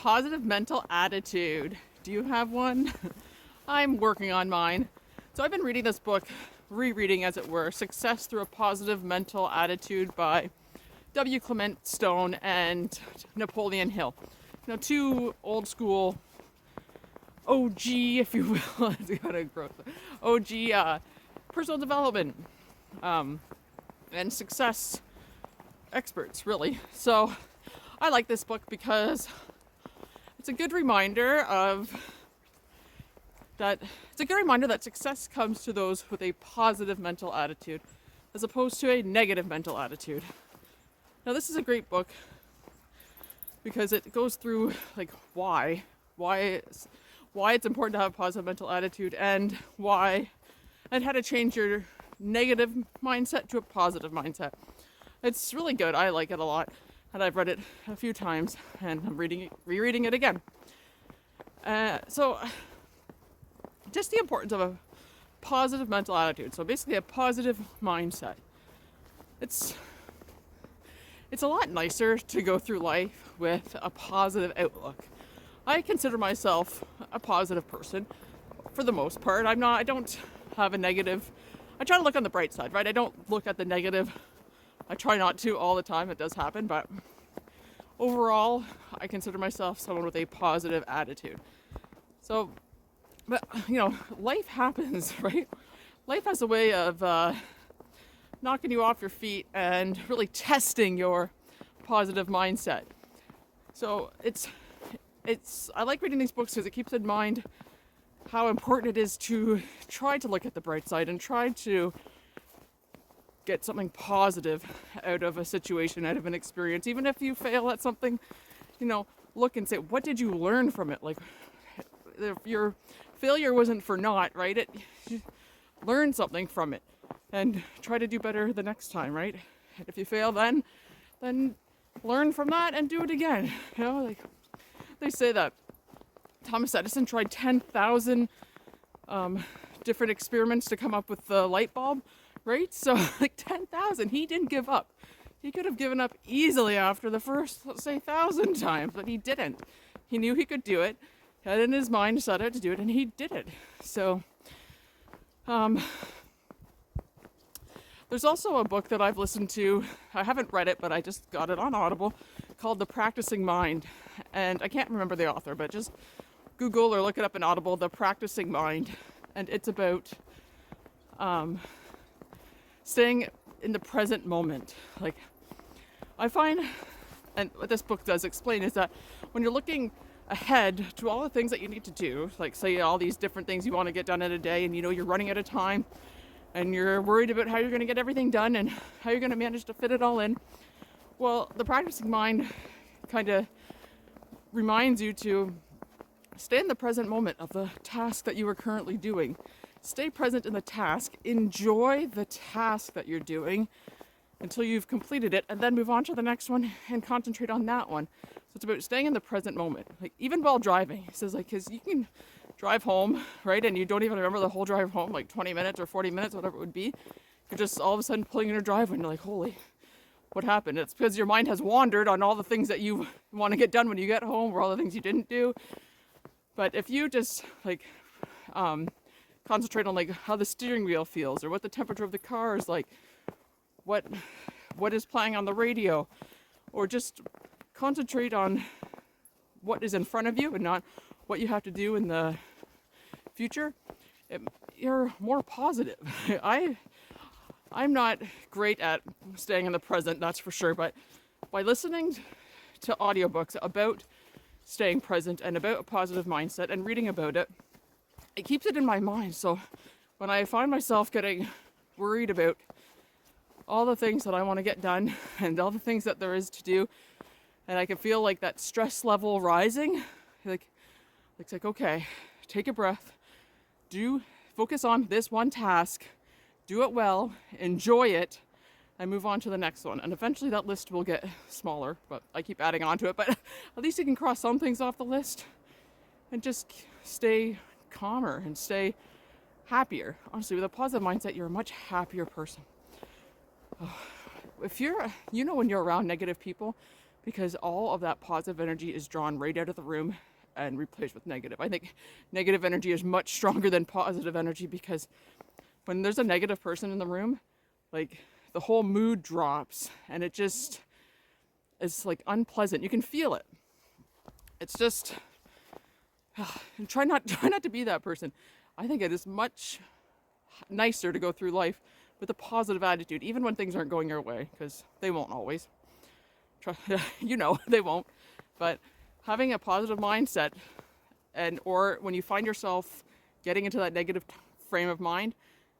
positive mental attitude. Do you have one? I'm working on mine. So I've been reading this book, rereading as it were, Success Through a Positive Mental Attitude by Clement Stone and Napoleon Hill. You know, two old school OG, if you will, it's got a growth. OG personal development and success experts, really. So I like this book because it's a good reminder that success comes to those with a positive mental attitude as opposed to a negative mental attitude. Now this is a great book because it goes through like why it's important to have a positive mental attitude and how to change your negative mindset to a positive mindset. It's really good. I like it a lot, and I've read it a few times, and I'm rereading it again. So just the importance of a positive mental attitude. So basically a positive mindset. It's a lot nicer to go through life with a positive outlook. I consider myself a positive person for the most part. I don't have a negative. I try to look on the bright side, right? I don't look at the negative. I try not to all the time. It does happen, but overall, I consider myself someone with a positive attitude. So, but you know, life happens, right? Life has a way of knocking you off your feet and really testing your positive mindset. So I like reading these books because it keeps in mind how important it is to try to look at the bright side and try to get something positive out of a situation, out of an experience. Even if you fail at something, you know, look and say, what did you learn from it? Like, if your failure wasn't for naught, right? You learn something from it and try to do better the next time, right? And if you fail then learn from that and do it again. You know, like they say that Thomas Edison tried 10,000 different experiments to come up with the light bulb, right? So like 10,000, he didn't give up. He could have given up easily after the first, let's say, 1,000 times, but he didn't. He knew he could do it, had in his mind, set out to do it, and he did it. So there's also a book that I've listened to. I haven't read it, but I just got it on Audible, called The Practicing Mind. And I can't remember the author, but just Google or look it up in Audible, The Practicing Mind. And it's about staying in the present moment. Like, I find, and what this book does explain is that when you're looking ahead to all the things that you need to do, like say all these different things you want to get done in a day, and you know you're running out of time, and you're worried about how you're going to get everything done and how you're going to manage to fit it all in. Well, the practicing mind kind of reminds you to stay in the present moment of the task that you are currently doing. Stay present in the task, enjoy the task that you're doing until you've completed it, and then move on to the next one and concentrate on that one. So it's about staying in the present moment. Like even while driving, he says, like, because you can drive home, right, and you don't even remember the whole drive home, like 20 minutes or 40 minutes, whatever it would be. You're just all of a sudden pulling in your driveway and you're like, holy, what happened? It's because your mind has wandered on all the things that you want to get done when you get home, or all the things you didn't do. But if you just like concentrate on like how the steering wheel feels, or what the temperature of the car is like, what is playing on the radio, or just concentrate on what is in front of you and not what you have to do in the future, you're more positive. I'm not great at staying in the present, that's for sure, but by listening to audiobooks about staying present and about a positive mindset and reading about it, it keeps it in my mind. So when I find myself getting worried about all the things that I want to get done and all the things that there is to do, and I can feel like that stress level rising, like it's like, okay, take a breath, focus on this one task, do it well, enjoy it, and move on to the next one. And eventually that list will get smaller, but I keep adding on to it. But at least you can cross some things off the list and just stay calmer and stay happier. Honestly, with a positive mindset, you're a much happier person. If when you're around negative people, because all of that positive energy is drawn right out of the room and replaced with negative. I think negative energy is much stronger than positive energy, because when there's a negative person in the room, like the whole mood drops and it just is like unpleasant. You can feel it. It's just and try not to be that person. I think it is much nicer to go through life with a positive attitude, even when things aren't going your way, because they won't always. They won't. But having a positive mindset, and or when you find yourself getting into that negative frame of mind,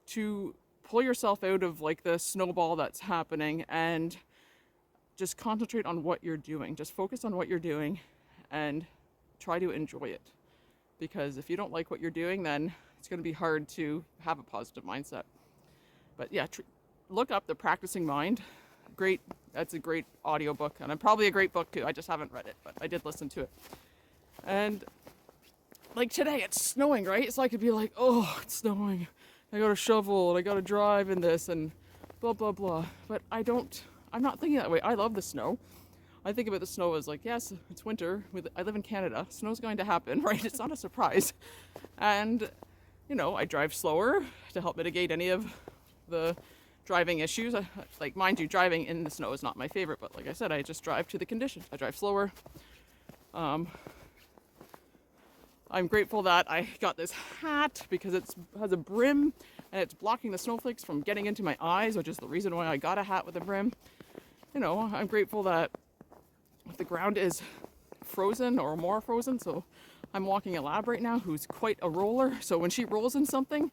to pull yourself out of like the snowball that's happening and just concentrate on what you're doing. Just focus on what you're doing and try to enjoy it. Because if you don't like what you're doing, then it's going to be hard to have a positive mindset. But yeah, look up The Practicing Mind. Great, that's a great audiobook, and probably a great book too. I just haven't read it, but I did listen to it. And like today, it's snowing, right? So I could be like, oh, it's snowing. I got to shovel and I got to drive in this and blah, blah, blah. But I'm not thinking that way. I love the snow. I think about the snow as like, yes, it's winter. I live in Canada. Snow's going to happen, right? It's not a surprise. And, I drive slower to help mitigate any of the driving issues. Like, mind you, driving in the snow is not my favorite, but like I said, I just drive to the conditions. I drive slower. I'm grateful that I got this hat because it has a brim and it's blocking the snowflakes from getting into my eyes, which is the reason why I got a hat with a brim. I'm grateful that the ground is frozen or more frozen, so I'm walking a lab right now who's quite a roller, so when she rolls in something,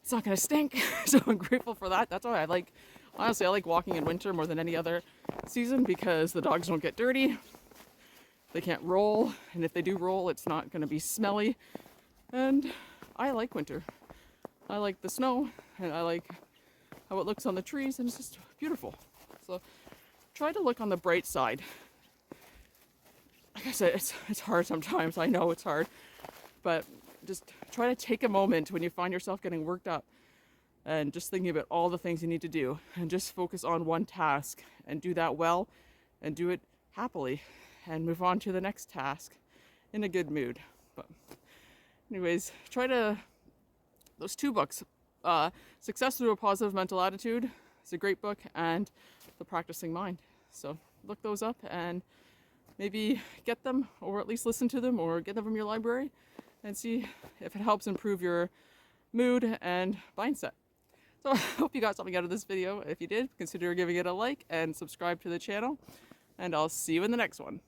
it's not going to stink. So I'm grateful for that. That's why honestly, I like walking in winter more than any other season, because the dogs don't get dirty. They can't roll, and if they do roll, it's not going to be smelly. And I like winter. I like the snow, and I like how it looks on the trees, and it's just beautiful. So try to look on the bright side. Like I said, it's hard sometimes. I know it's hard. But just try to take a moment when you find yourself getting worked up and just thinking about all the things you need to do, and just focus on one task and do that well and do it happily and move on to the next task in a good mood. But anyways, those two books, Success Through a Positive Mental Attitude is a great book, and The Practicing Mind. So look those up and maybe get them, or at least listen to them, or get them from your library and see if it helps improve your mood and mindset. So I hope you got something out of this video. If you did, consider giving it a like and subscribe to the channel, and I'll see you in the next one.